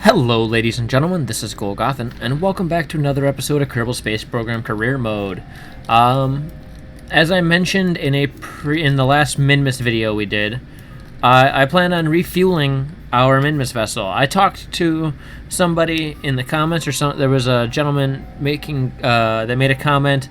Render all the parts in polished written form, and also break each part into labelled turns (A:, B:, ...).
A: Hello, ladies and gentlemen, this is Golgothan, and welcome back to another episode of Kerbal Space Program Career Mode. As I mentioned in the last Minmus video we did, I plan on refueling our Minmus vessel. I talked to somebody in the comments, there was a gentleman that made a comment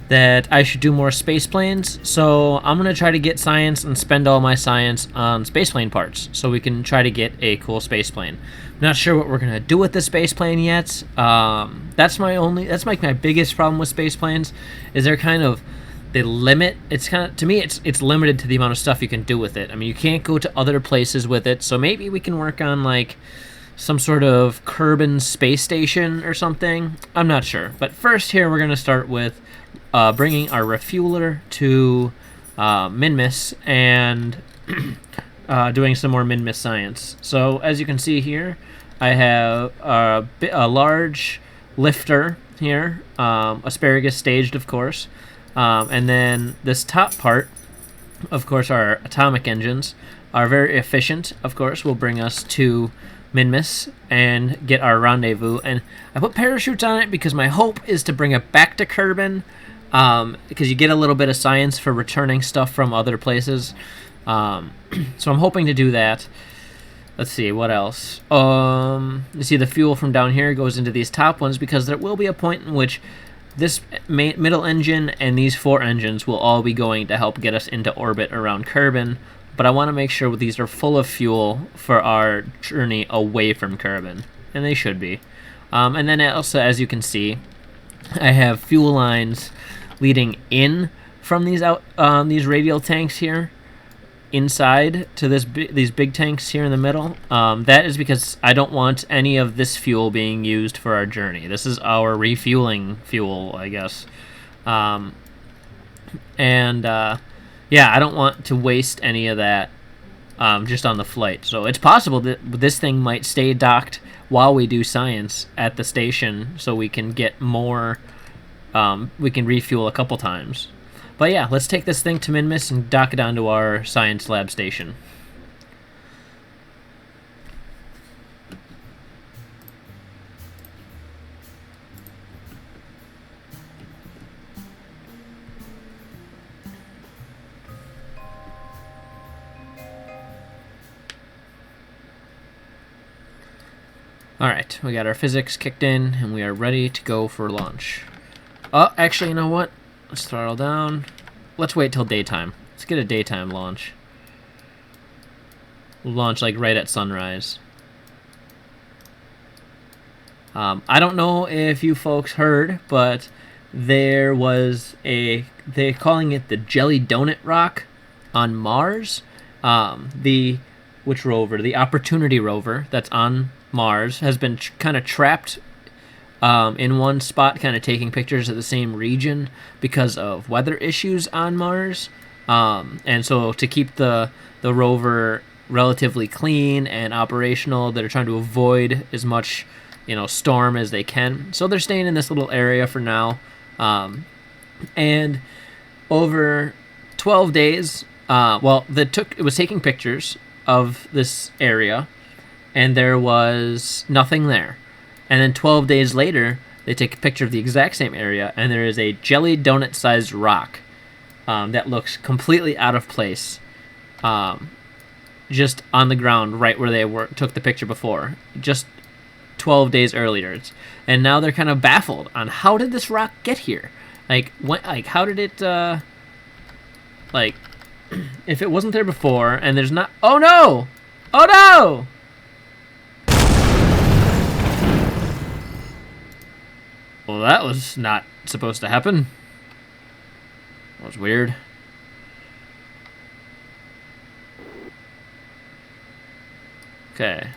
A: that I should do more space planes, so I'm going to try to get science and spend all my science on space plane parts so we can try to get a cool space plane. Not sure what we're going to do with the space plane yet. That's my biggest problem with space planes, is they limit, to me it's limited to the amount of stuff you can do with it. I mean, you can't go to other places with it, so maybe we can work on like some sort of Kerbal space station or something. I'm not sure. But first here we're going to start with bringing our refueler to Minmus and doing some more Minmus science. So as you can see here, I have a large lifter here, asparagus staged, of course, and then this top part, of course, our atomic engines are very efficient. Of course, will bring us to Minmus and get our rendezvous. And I put parachutes on it because my hope is to bring it back to Kerbin, because you get a little bit of science for returning stuff from other places. So I'm hoping to do that. Let's see, what else? You see the fuel from down here goes into these top ones, because there will be a point in which this middle engine and these four engines will all be going to help get us into orbit around Kerbin. But I want to make sure these are full of fuel for our journey away from Kerbin, and they should be. And then also, as you can see, I have fuel lines leading in from these radial tanks here inside to these big tanks here in the middle. That is because I don't want any of this fuel being used for our journey. This is our refueling fuel, I guess. Yeah, I don't want to waste any of that just on the flight. So it's possible that this thing might stay docked while we do science at the station, so we can get more, we can refuel a couple times. But yeah, let's take this thing to Minmus and dock it onto our science lab station. Alright, we got our physics kicked in, and we are ready to go for launch. Oh, actually, you know what? Let's throttle down. Let's wait till daytime. Let's get a daytime launch. We'll launch like right at sunrise. I don't know if you folks heard, but there was they're calling it the Jelly Donut Rock on Mars. Which rover? The Opportunity rover that's on Mars has been kind of trapped in one spot, kind of taking pictures of the same region because of weather issues on Mars. And so to keep the rover relatively clean and operational, they're trying to avoid as much, storm as they can. So they're staying in this little area for now. And over 12 days, it was taking pictures of this area, and there was nothing there. And then 12 days later, they take a picture of the exact same area, and there is a jelly donut-sized rock that looks completely out of place, just on the ground right where they took the picture before, just 12 days earlier. And now they're kind of baffled on how did this rock get here? How did it, if it wasn't there before, and there's not... Oh, no! Oh, no! Well, that was not supposed to happen. That was weird. Okay.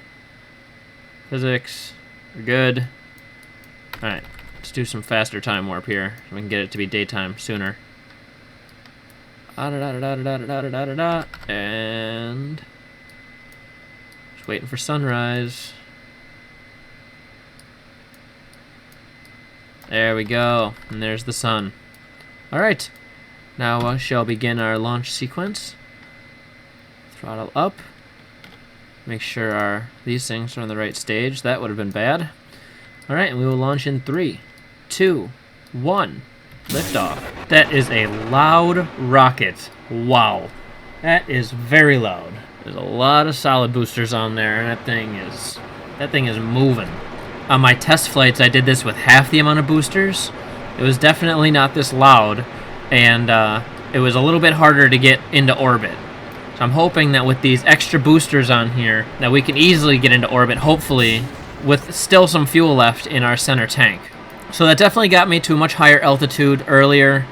A: Physics. We're good. Alright. Let's do some faster time warp here, so we can get it to be daytime sooner. And... just waiting for sunrise. There we go, and there's the sun. Alright, now shall begin our launch sequence. Throttle up. Make sure these things are on the right stage. That would have been bad. All right, and we will launch in 3, 2, 1. Liftoff. That is a loud rocket. Wow. That is very loud. There's a lot of solid boosters on there, and that thing is moving. On my test flights, I did this with half the amount of boosters. It was definitely not this loud, and it was a little bit harder to get into orbit. So I'm hoping that with these extra boosters on here, that we can easily get into orbit, hopefully, with still some fuel left in our center tank. So that definitely got me to a much higher altitude earlier,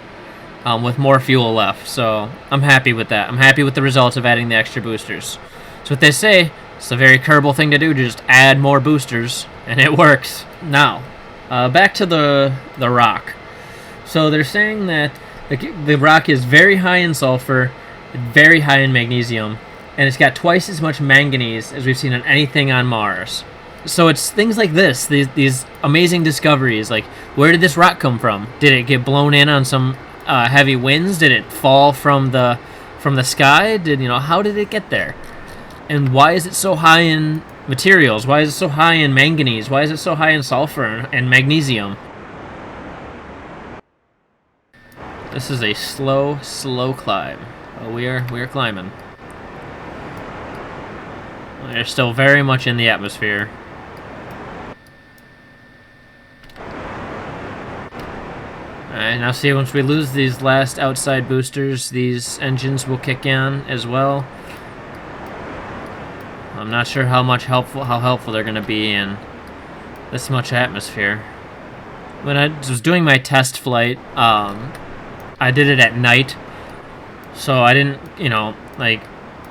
A: with more fuel left. So I'm happy with that. I'm happy with the results of adding the extra boosters. So what they say, it's a very Kerbal thing to do, to just add more boosters, and it works. Now, back to the rock. So they're saying that the rock is very high in sulfur, very high in magnesium, and it's got twice as much manganese as we've seen on anything on Mars. So it's things like this, these amazing discoveries, like where did this rock come from? Did it get blown in on some heavy winds? Did it fall from the sky? How did it get there? And why is it so high in materials? Why is it so high in manganese? Why is it so high in sulfur and magnesium? This is a slow climb. But we are climbing. We're still very much in the atmosphere. Alright, now see, once we lose these last outside boosters, these engines will kick in as well. I'm not sure how helpful they're going to be in this much atmosphere. When I was doing my test flight, I did it at night, so I didn't,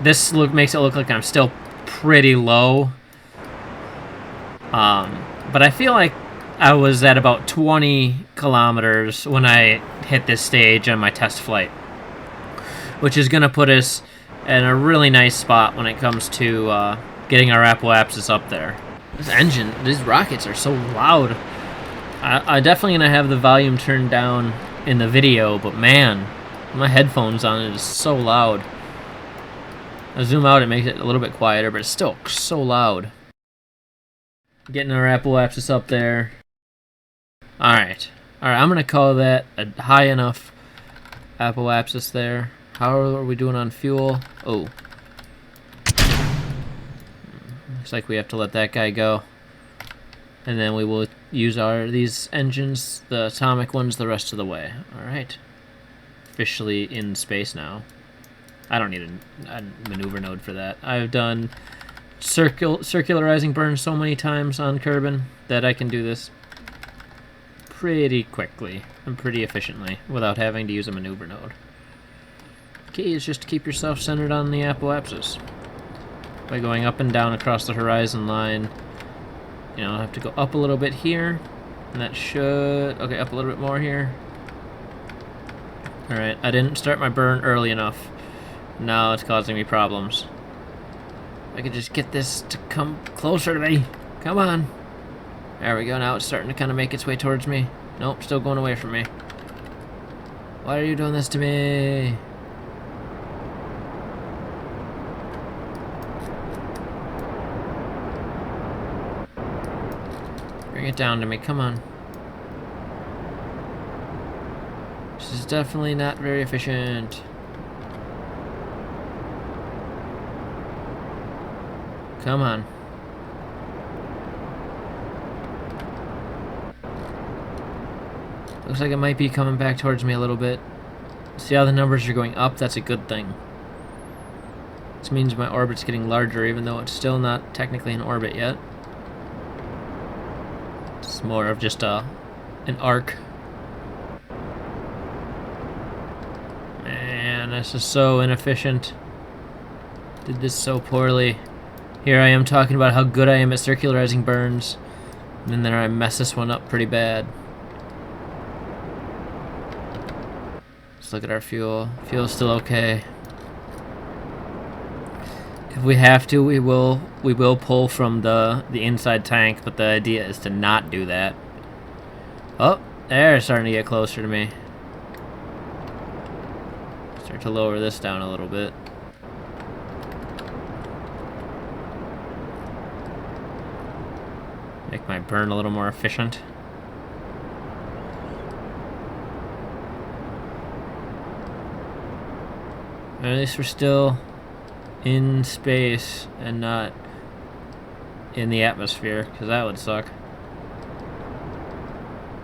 A: this makes it look like I'm still pretty low. But I feel like I was at about 20 kilometers when I hit this stage on my test flight, which is going to put us in a really nice spot when it comes to getting our apoapsis up there. These rockets are so loud. I'm definitely going to have the volume turned down in the video, but man, my headphones on, it is so loud. I zoom out, it makes it a little bit quieter, but it's still so loud. Getting our apoapsis up there. Alright, I'm going to call that a high enough apoapsis there. How are we doing on fuel? Oh. Looks like we have to let that guy go. And then we will use these engines, the atomic ones, the rest of the way. Alright. Officially in space now. I don't need a maneuver node for that. I've done circularizing burns so many times on Kerbin that I can do this pretty quickly and pretty efficiently without having to use a maneuver node. Key is just to keep yourself centered on the apoapsis by going up and down across the horizon line. I have to go up a little bit here, and that should... Okay, up a little bit more here. Alright, I didn't start my burn early enough. Now it's causing me problems. I could just get this to come closer to me. Come on. There we go, now it's starting to kind of make its way towards me. Nope, still going away from me. Why are you doing this to me? Bring it down to me, come on. This is definitely not very efficient. Come on. Looks like it might be coming back towards me a little bit. See how the numbers are going up? That's a good thing. This means my orbit's getting larger, even though it's still not technically in orbit yet. It's more of just an arc. Man, this is so inefficient. Did this so poorly. Here I am talking about how good I am at circularizing burns, and then I mess this one up pretty bad. Let's look at our fuel. Fuel's still okay. If we have to, we will pull from the inside tank, but the idea is to not do that. Oh, they're starting to get closer to me. Start to lower this down a little bit. Make my burn a little more efficient. At least we're still in space and not in the atmosphere, because that would suck.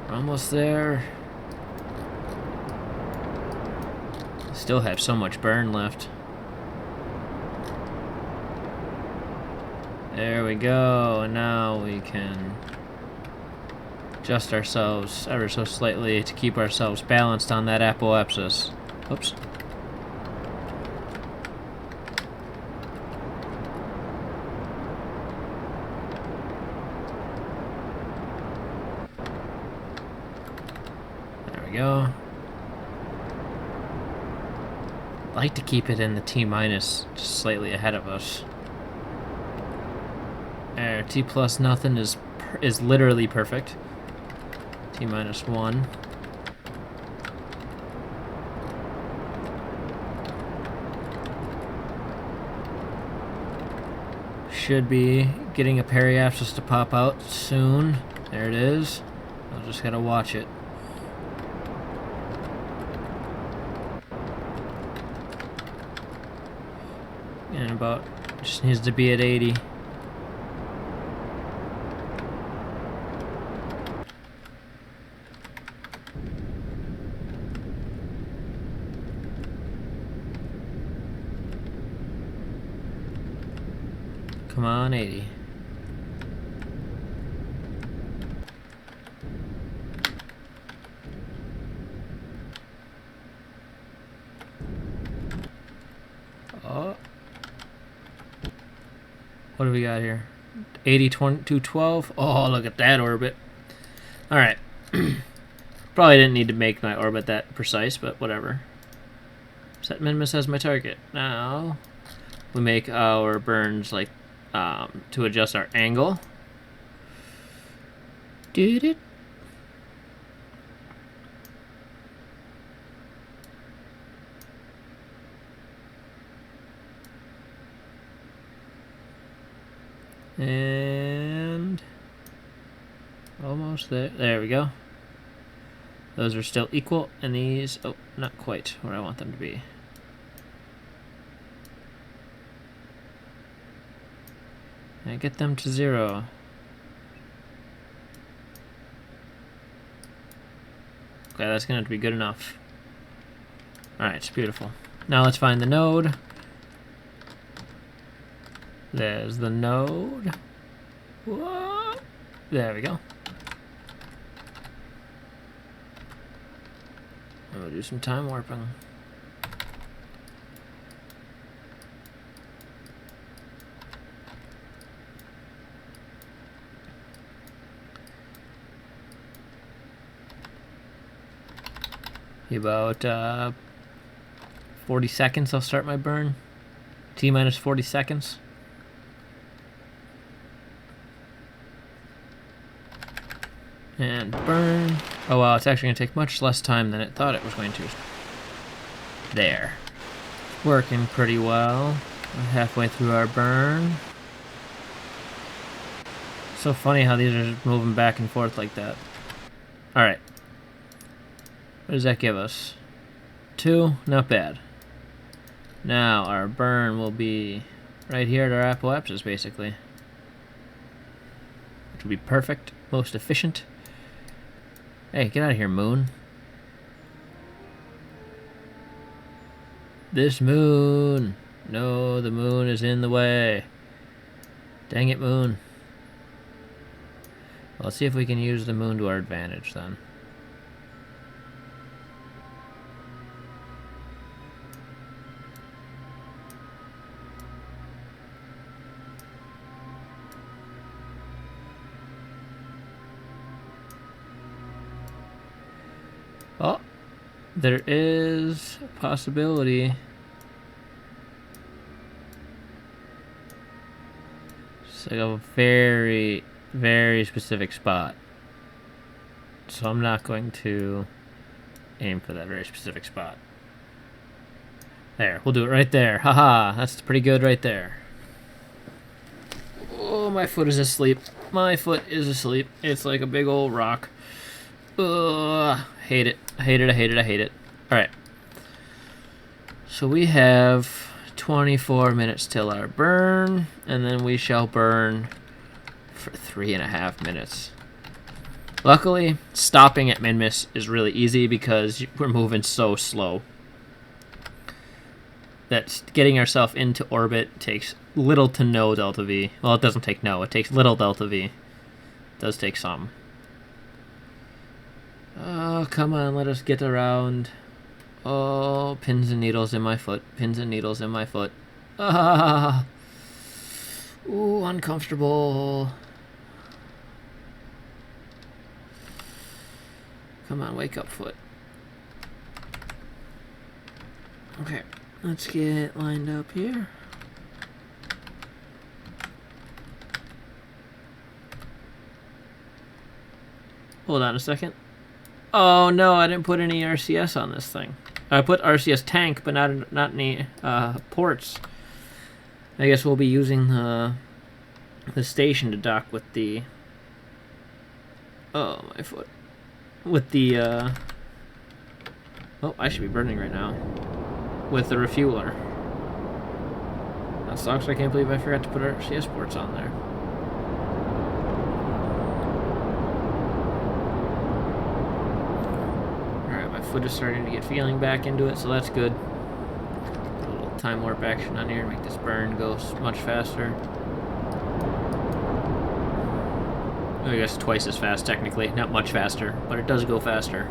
A: We're almost there. Still have so much burn left. There we go, and now we can adjust ourselves ever so slightly to keep ourselves balanced on that apoapsis. Oops. There we go. I'd like to keep it in the T minus, just slightly ahead of us. There, T plus nothing is literally perfect. T minus 1. Should be getting a periapsis to pop out soon. There it is. I'll just gotta watch it. And about, just needs to be at 80. Come on, 80. Oh. What do we got here? 80, 212. Oh, look at that orbit. Alright. Probably didn't need to make my orbit that precise, but whatever. Set Minmus as my target. Now, we make our burns like to adjust our angle. Did it? And almost there. There we go. Those are still equal, and these, oh, not quite where I want them to be. And get them to 0. Okay, that's going to be good enough. Alright, it's beautiful. Now let's find the node. There's the node. What? There we go. We'll do some time warping. About 40 seconds I'll start my burn. T minus 40 seconds. And burn. Oh wow, it's actually going to take much less time than it thought it was going to. There. Working pretty well. We're halfway through our burn. So funny how these are just moving back and forth like that. Alright. What does that give us? 2? Not bad. Now our burn will be right here at our apoapsis, basically. Which will be perfect, most efficient. Hey, get out of here, moon. This moon! No, the moon is in the way. Dang it, moon. Well, let's see if we can use the moon to our advantage, then. Oh, there is a possibility. It's like a very, very specific spot. So I'm not going to aim for that very specific spot. There, we'll do it right there. Haha, that's pretty good right there. Oh, my foot is asleep. My foot is asleep. It's like a big old rock. Ugh, hate it. I hate it, I hate it, I hate it. Alright. So we have 24 minutes till our burn, and then we shall burn for 3.5 minutes. Luckily, stopping at Minmus is really easy because we're moving so slow that getting ourselves into orbit takes little to no delta V. Well, it doesn't take no, it takes little delta V. It does take some. Oh, come on, let us get around. Oh, pins and needles in my foot. Pins and needles in my foot. Ah! Ooh, uncomfortable. Come on, wake up, foot. Okay, let's get lined up here. Hold on a second. Oh no, I didn't put any RCS on this thing. I put RCS tank, but not any ports. I guess we'll be using the station to dock with the... Oh, my foot. With the, oh, I should be burning right now. With the refueler. That sucks. I can't believe I forgot to put RCS ports on there. Alright, my foot is starting to get feeling back into it, so that's good. Put a little time warp action on here to make this burn go much faster. I guess twice as fast, technically. Not much faster, but it does go faster.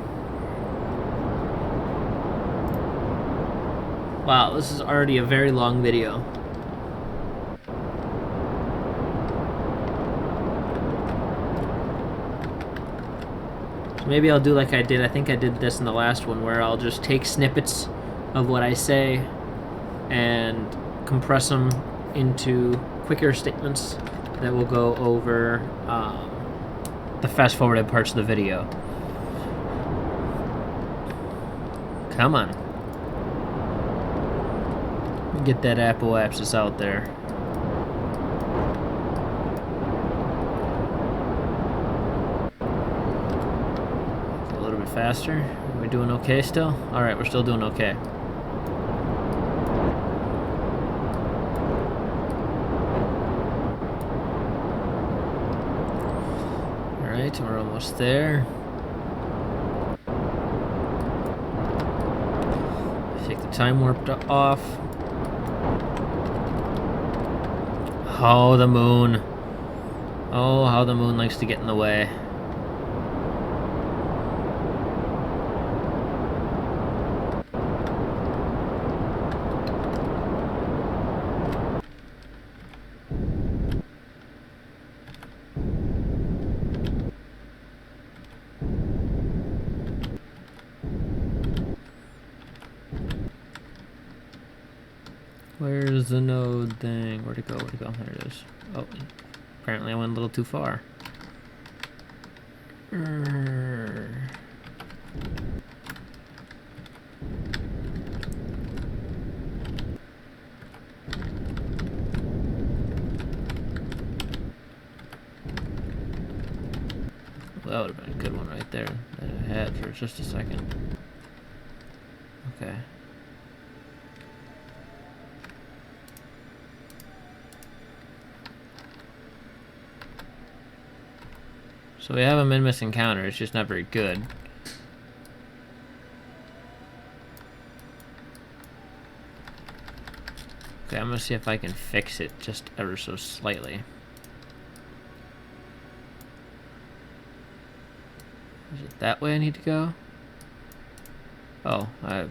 A: Wow, this is already a very long video. So maybe I'll do like I did. I think I did this in the last one, where I'll just take snippets of what I say and compress them into quicker statements that will go over the fast-forwarded parts of the video. Come on. Get that apoapsis out there. A little bit faster. Are we doing okay still? Alright, we're still doing okay. Alright, we're almost there. Take the time warp off. Oh, the moon. Oh, how the moon likes to get in the way. Where's the node thing? Where'd it go? Where'd it go? There it is. Oh, apparently I went a little too far. Well, that would have been a good one right there that I had for just a second. Okay. So we have a Minmus encounter, it's just not very good. Okay, I'm gonna see if I can fix it just ever so slightly. Is it that way I need to go? Oh, I...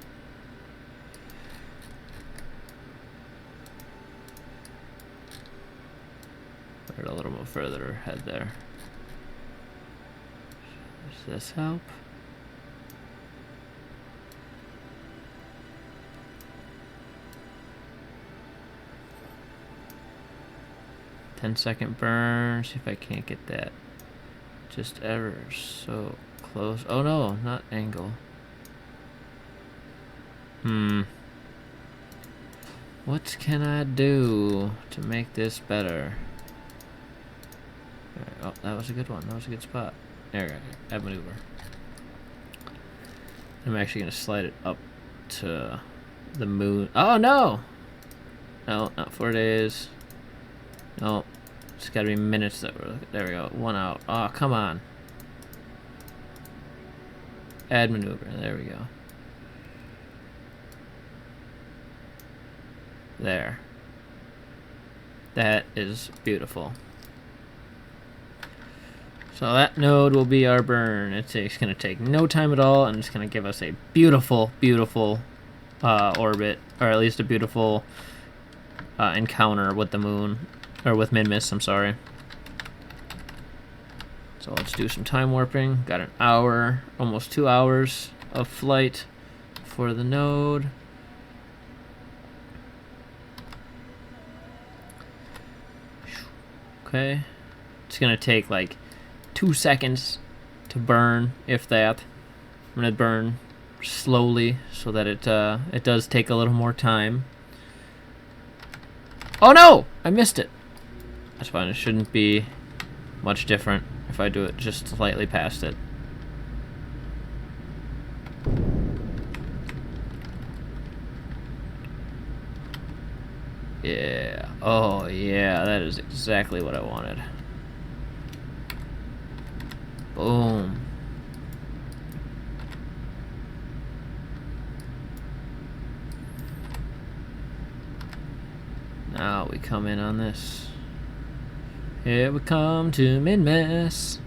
A: Put it a little more further ahead there. Does this help? Ten-second burn. See if I can't get that just ever so close. Oh no, not angle. What can I do to make this better? Alright, oh, that was a good one. That was a good spot. There we go. Add maneuver. I'm actually going to slide it up to the moon. Oh, no! No, not 4 days. No, it's got to be minutes that we're... There we go. 1 out. Oh, come on. Add maneuver. There we go. There. That is beautiful. So that node will be our burn. It's going to take no time at all, and it's going to give us a beautiful, beautiful orbit, or at least a beautiful encounter with the moon, or with Minmus, I'm sorry. So let's do some time warping. Got an hour, almost 2 hours of flight for the node. Okay. It's going to take like 2 seconds to burn, if that. I'm going to burn slowly so that it does take a little more time. Oh no! I missed it. That's fine. It shouldn't be much different if I do it just slightly past it. Yeah. Oh yeah, that is exactly what I wanted. Boom. Now we come in on this. Here we come to Minmus.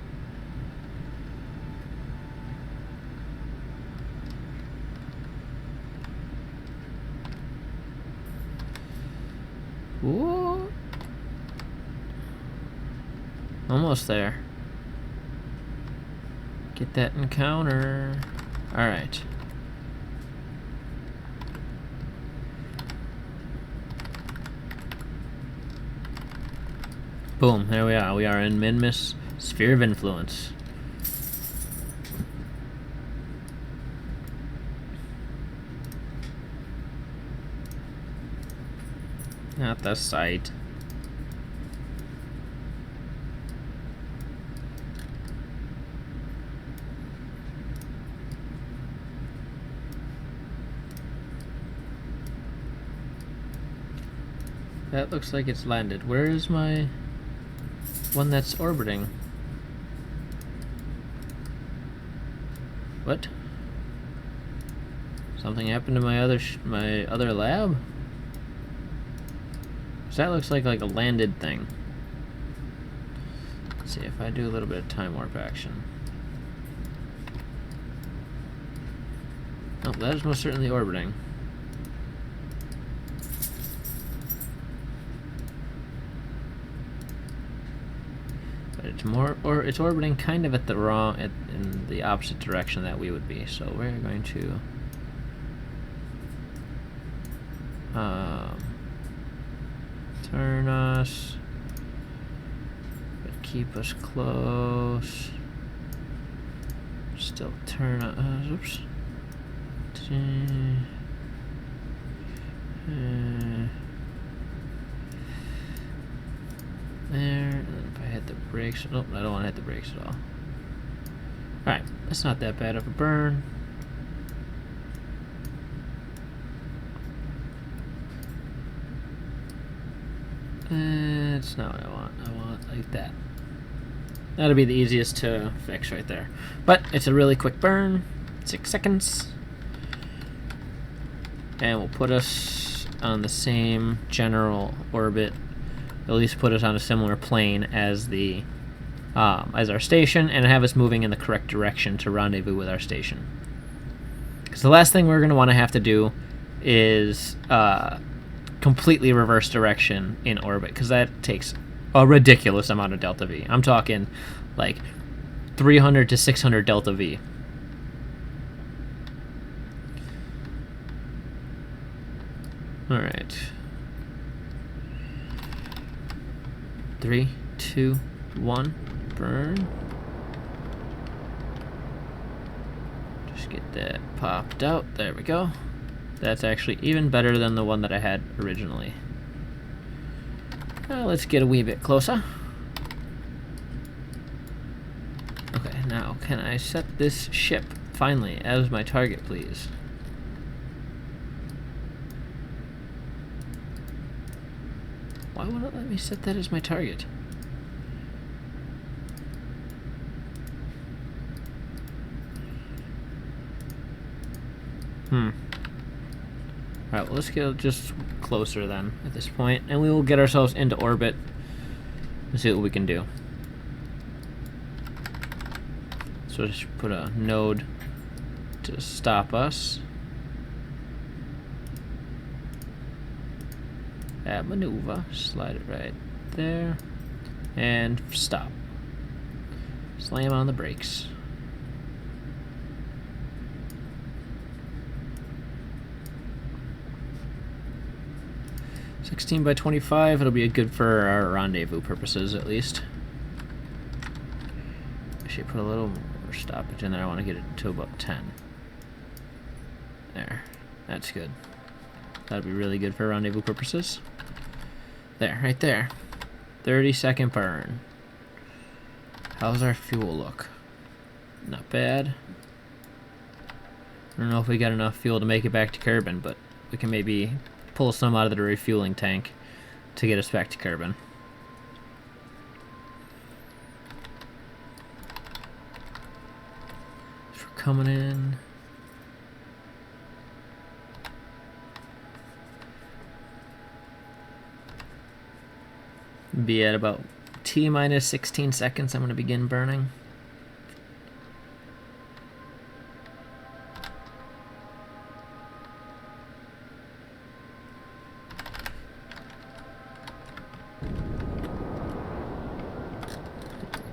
A: Whoa. Almost there. Get that encounter. Alright. Boom, there we are. We are in Minmus Sphere of Influence. Not the site. That looks like it's landed. Where is my one that's orbiting? What? Something happened to my other lab? So that looks like a landed thing. Let's see if I do a little bit of time warp action. Oh, that is most certainly orbiting. But it's orbiting kind of at the in the opposite direction that we would be. So we're going to turn us, but keep us close. Still turn us. Oops. There. And then if I hit the brakes, nope, I don't want to hit the brakes at all. Alright, that's not that bad of a burn. That's not what I want. I want like that. That'll be the easiest to fix right there. But it's a really quick burn. 6 seconds. And we'll put us on the same general orbit. At least put us on a similar plane as the as our station, and have us moving in the correct direction to rendezvous with our station. Because the last thing we're going to want to have to do is completely reverse direction in orbit, because that takes a ridiculous amount of delta V. I'm talking like 300 to 600 delta V. All right. 3, 2, 1, burn. Just get that popped out. There we go. That's actually even better than the one that I had originally. Let's get a wee bit closer. now can I set this ship, finally, as my target, please? Why won't it let me set that as my target? Alright, well, let's get just closer then at this point, and we will get ourselves into orbit and see what we can do. So just put a node to stop us. Add maneuver, slide it right there, and stop. Slam on the brakes. (16 by 25). It'll be good for our rendezvous purposes, at least. Actually, put a little more stoppage in there. I want to get it to about 10. There. That's good. That'll be really good for rendezvous purposes. There, right there. 30-second burn. How's our fuel look? Not bad. I don't know if we got enough fuel to make it back to Kerbin, but we can maybe pull some out of the refueling tank to get us back to Kerbin. So we're coming in. Be at about T-minus 16 seconds. I'm going to begin burning.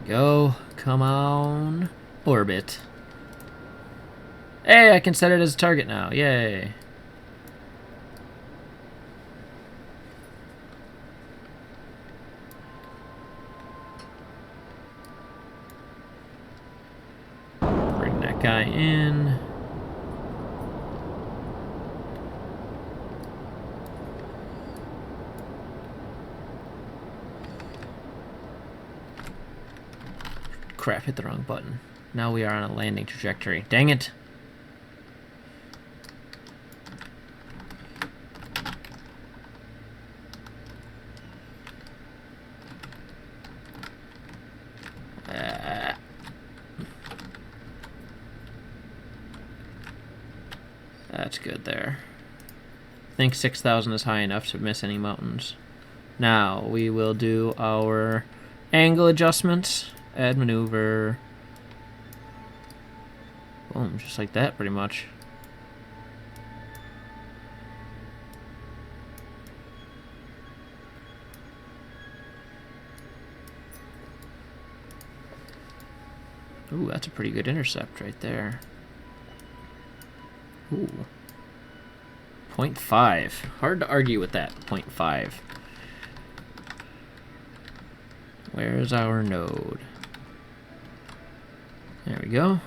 A: Go. Come on. Orbit. Hey, I can set it as a target now. Yay. Bring that guy in. Crap, hit the wrong button. Now we are on a landing trajectory. Dang it! That's good there. I think 6,000 is high enough to miss any mountains. Now we will do our angle adjustments. Add maneuver. Boom, just like that, pretty much. Ooh, that's a pretty good intercept right there. Ooh. 0.5. Hard to argue with that, 0.5. Where's our node? There we go.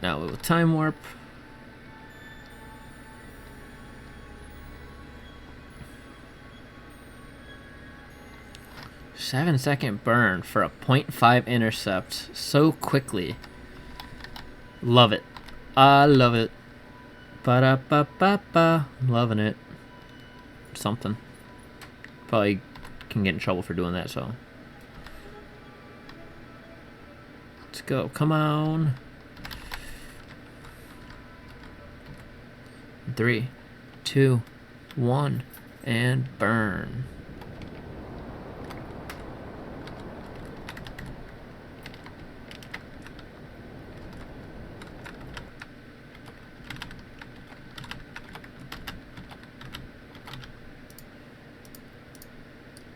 A: Now a little time warp. Seven-second burn for a 0.5 intercept so quickly. Love it. I love it. Ba-da-ba-ba-ba. Loving it. Something. Probably can get in trouble for doing that, so. Let's go. Come on. 3, 2, 1, and burn.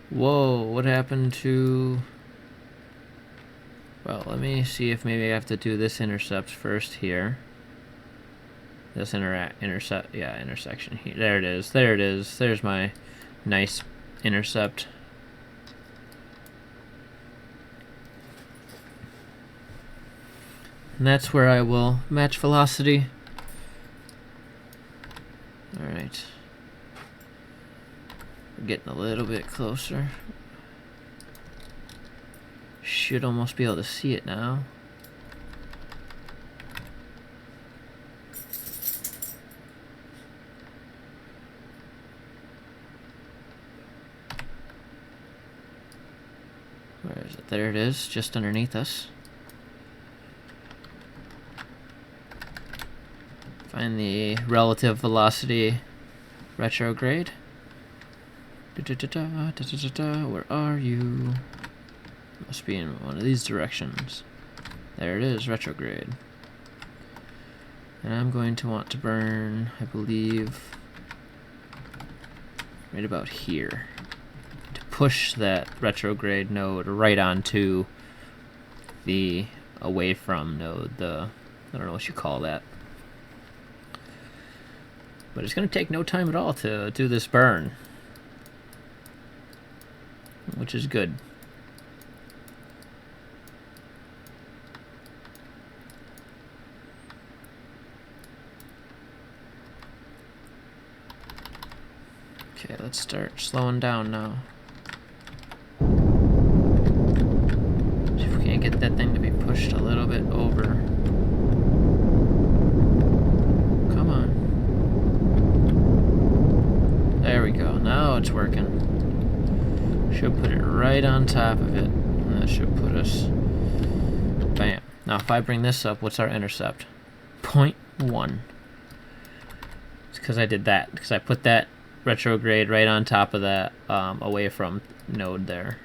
A: Whoa, what happened to... Well, let me see if maybe I have to do this intercept first here. This intersection here. There it is. There it is. There's my nice intercept. And that's where I will match velocity Alright. We're getting a little bit closer. Should almost be able to see it now. Where is it? There it is, just underneath us. Find the relative velocity retrograde. Where are you? Must be in one of these directions. There it is, retrograde. And I'm going to want to burn, I believe, right about here, to push that retrograde node right onto the away from node, I don't know what you call that. But it's going to take no time at all to do this burn, which is good. Okay, let's start slowing down now. See if we can't get that thing to be pushed a little bit over. Come on. There we go. Now it's working. Should put it right on top of it. And that should put us... Bam. Now if I bring this up, what's our intercept? 0.1. It's because I did that. Because I put that retrograde right on top of that away from node there.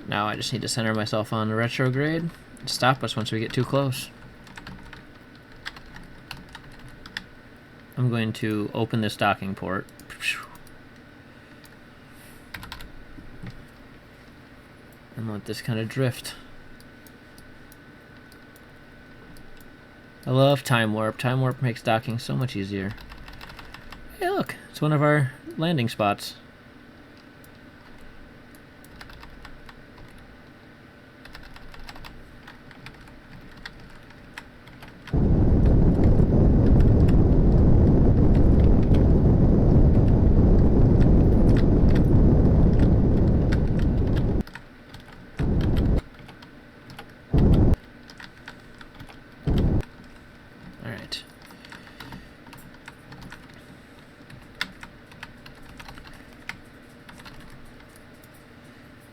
A: Now I just need to center myself on the retrograde and stop us once we get too close. I'm going to open this docking port. And let this kind of drift. I love time warp. Time warp makes docking so much easier. Hey, look, it's one of our landing spots.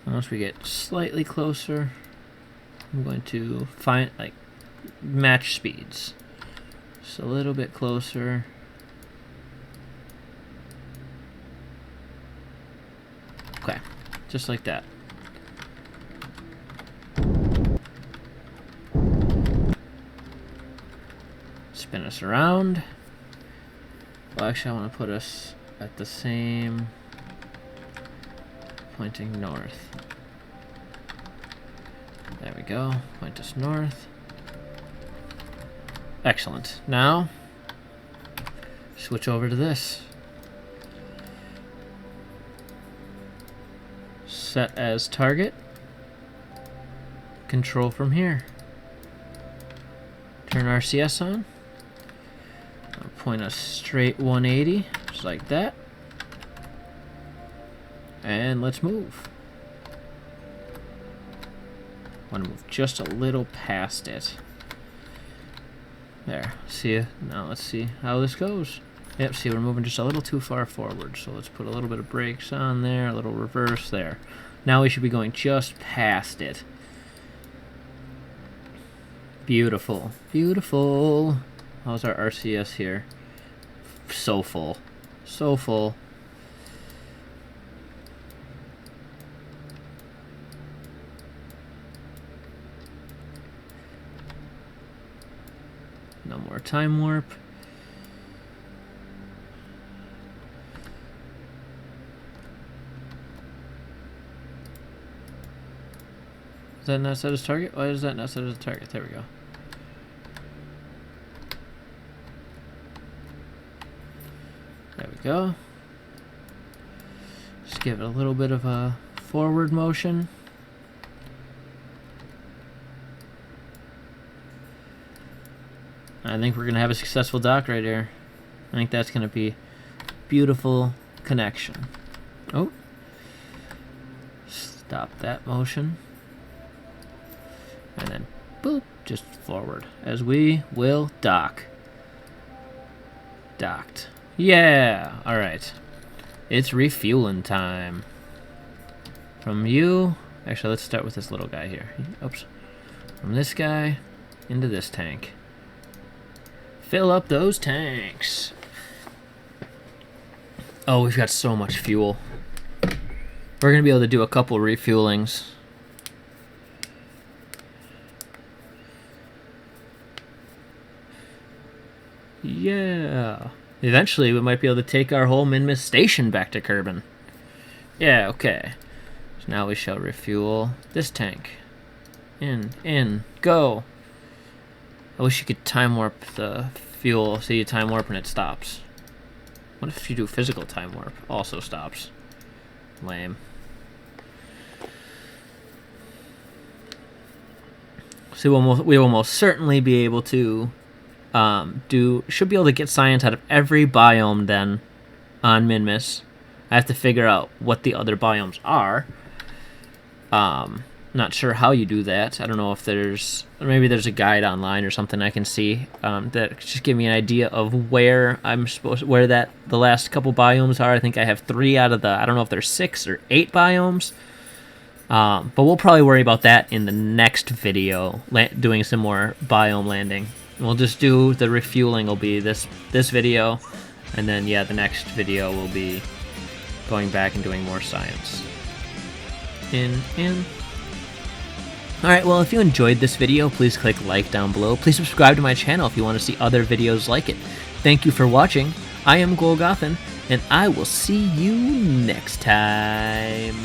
A: Once we get slightly closer, I'm going to find, like, match speeds. Just a little bit closer. Okay, just like that. Spin us around. Well, actually, I want to put us at the same, pointing north. There we go. Point us north. Excellent. Now, switch over to this. Set as target. Control from here. Turn RCS on. Point us straight 180, just like that. And let's move. Want to move just a little past it. There. See? Now let's see how this goes. Yep, see, we're moving just a little too far forward. So let's put a little bit of brakes on there, a little reverse there. Now we should be going just past it. Beautiful. Beautiful. How's our RCS here? So full. So full. No more time warp. Is that not set as target? Why is that not set as a target? There we go. There we go. Just give it a little bit of a forward motion. I think we're going to have a successful dock right here. I think that's going to be beautiful connection. Oh. Stop that motion. And then, boop, just forward. As we will dock. Docked. Yeah! Alright. It's refueling time. From you... Actually, let's start with this little guy here. Oops. From this guy into this tank. Fill up those tanks. Oh, we've got so much fuel. We're going to be able to do a couple refuelings. Yeah. Eventually, we might be able to take our whole Minmus station back to Kerbin. Yeah, okay. So now we shall refuel this tank. In, go. I wish you could time warp the fuel so you time warp and it stops. What if you do physical time warp? Also stops. Lame. So we will most certainly be able to should be able to get science out of every biome then on Minmus. I have to figure out what the other biomes are. Not sure how you do that. I don't know if maybe there's a guide online or something I can see that just give me an idea of where the last couple biomes are. I think I have 3 out of I don't know if there's 6 or 8 biomes. But we'll probably worry about that in the next video, doing some more biome landing. We'll just do the refueling will be this video, and then yeah, the next video will be going back and doing more science. In. Alright, well, if you enjoyed this video, please click like down below. Please subscribe to my channel if you want to see other videos like it. Thank you for watching. I am Golgothan, and I will see you next time.